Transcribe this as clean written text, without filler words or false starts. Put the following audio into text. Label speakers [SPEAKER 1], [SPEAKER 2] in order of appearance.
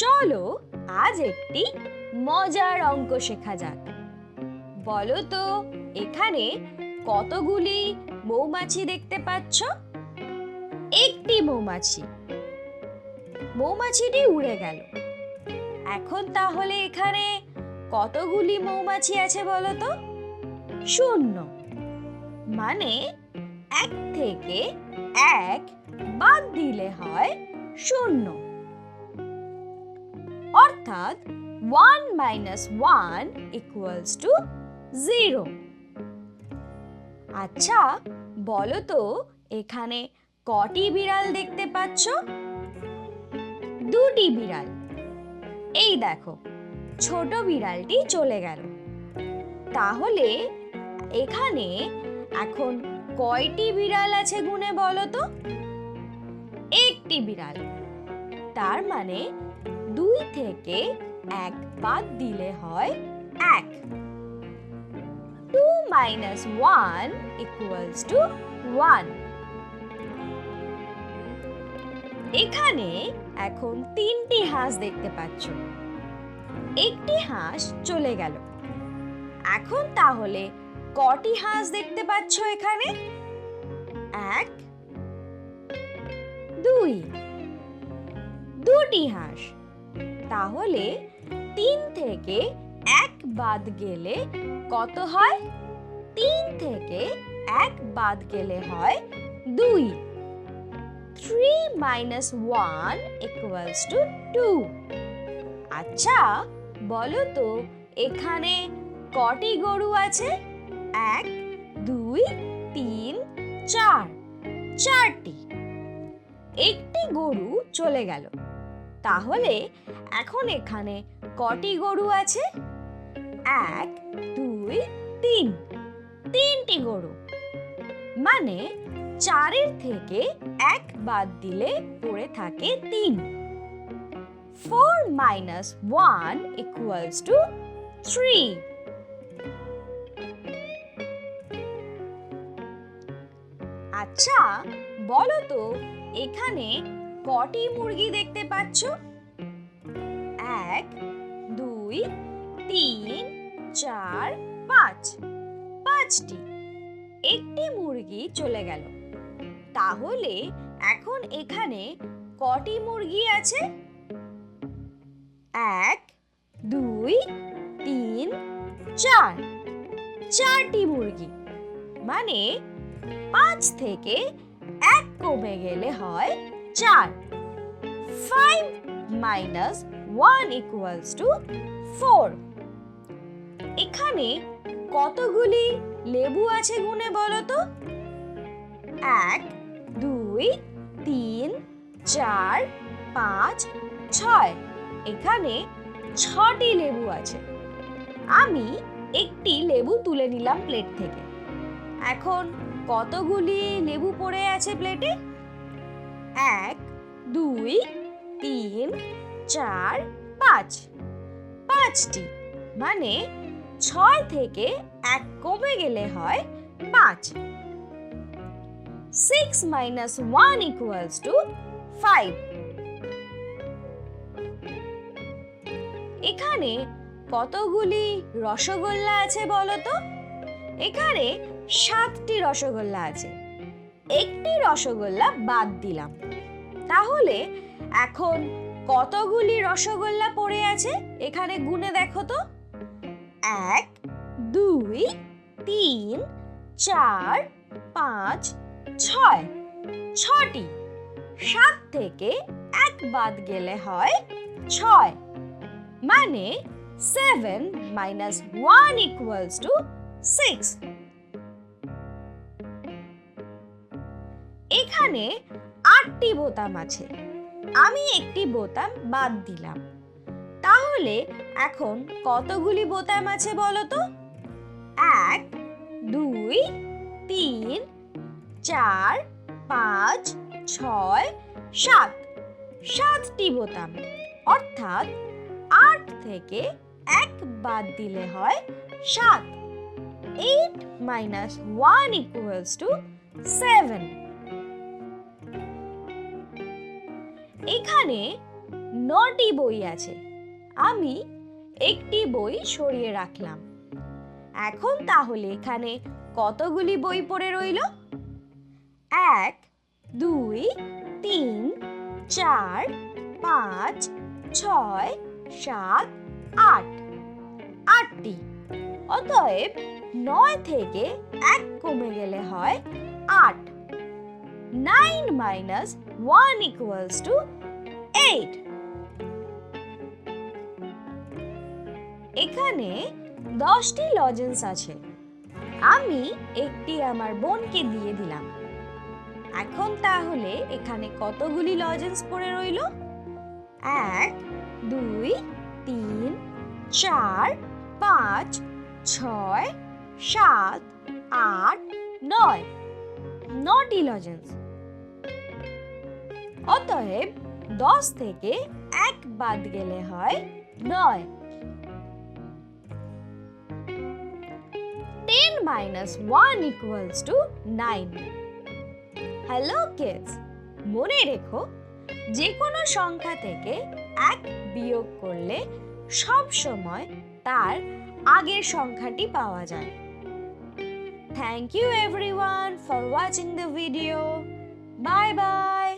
[SPEAKER 1] চলো আজ একটি মজার অঙ্ক শেখা যাক। বলো তো এখানে কতগুলি মৌমাছি দেখতে পাচ্ছ? একটি মৌমাছি। মৌমাছিটি উড়ে গেল। এখন তাহলে এখানে কতগুলি মৌমাছি আছে বলো তো? 0। মানে 1 থেকে 1 বাদ দিলে হয় 0। অর্থাৎ 1 - 1 = 0। আচ্ছা বলো তো এখানে কটি বিড়াল দেখতে পাচ্ছ? 2টি বিড়াল। এই দেখো ছোট বিড়ালটি চলে গেল। তাহলে এখানে এখন কয়টি বিড়াল আছে গুনে বলো তো? একটি বিড়াল। তার মানে 2 থেকে 1 বাদ দিলে হয় 1। 2 - 1 = 1। এখানে এখন 3টি হাঁস দেখতে পাচ্ছ। একটি হাঁস চলে গেল। এখন তাহলে কটি হাঁস দেখতে পাচ্ছ এখানে? 1 2। 2টি হাঁস। তাহলে 3 থেকে 1 বাদ গেলে কত হয়? 3 থেকে 1 বাদ গেলে হয় 2। 3 - 1 = 2। আচ্ছা বলো তো এখানে কটি গরু আছে? 1 2 3 4। 4টি। একটি গরু চলে গেল। তাহলে এখন এখানে কটি গরু আছে? 1 2 3। 3টি গরু। মানে 4 থেকে 1 বাদ দিলে পড়ে থাকে 3। 4 - 1 = 3। আচ্ছা বলো তো এখানে কটি মুরগি দেখতে পাচ্ছ? 1 2 3 4 5। 5টি। একটি মুরগি চলে গেল। তাহলে এখন এখানে কটি মুরগি আছে? 1 2 3 4। 4টি মুরগি। মানে 5 থেকে 1 কমে গেলে হয় 4। 5 - 1 = 4। এখানে কতগুলি লেবু আছে গুনে বলো তো? 1 2 3 4 5 6। এখানে 6টি লেবু আছে। আমি একটি লেবু তুলে নিলাম প্লেট থেকে। এখন কতগুলি লেবু পড়ে আছে প্লেটে? 1 2 3 4 5। 5টি। মানে 6 থেকে 1 কমে গেলে হয় 5। 6 - 1 = 5। এখানে কতগুলি রসগোল্লা আছে বলো তো? এখানে 7টি রসগোল্লা আছে। একটি রসগোল্লা বাদ দিলাম। তাহলে এখন কতগুলি রসগোল্লা পড়ে আছে এখানে গুনে দেখো তো? 1 2 3 4 5 6। 6টি। 7 থেকে 1 বাদ গেলে হয় 6। মানে 7 - 1 = 6। এখানে 8টি বোতাম আছে। আমি একটি বোতাম বাদ দিলাম। তাহলে এখন কতগুলি বোতাম আছে বলো তো? 1 2 3 4 5 6 7। 7টি বোতাম। অর্থাৎ 8 থেকে 1 বাদ দিলে হয় 7। 8 - 1 = 7। এখানে 9টি বই আছে। আমি একটি বই সরিয়ে রাখলাম। এখন তাহলে এখানে কতগুলি বই পড়ে রইল? 1, 2, 3, 4, 5, 6, 7, 8। 8টি। অতএব 9 থেকে 1 কমে গেলে হয় 8। 9 minus 1 equals to 8। এখানে 10টি লজেন্স আছে। আমি একটি আমার বোনকে দিয়ে দিলাম। এখন তাহলে এখানে কতগুলি লজেন্স পড়ে রইল? 1, 2, 3, 4, 5, 6, 7, 8, 9। 9টি লজেন্স। অতএব 10 থেকে 1 বাদ গেলে হয় 9। 10 minus 1 equals to 9। Hello kids, মনে রেখো যে কোনো সংখ্যা থেকে 1 বিয়োগ করলে সব সময় তার আগের সংখ্যাটি পাওয়া যায়। Thank you everyone for watching the video. Bye bye.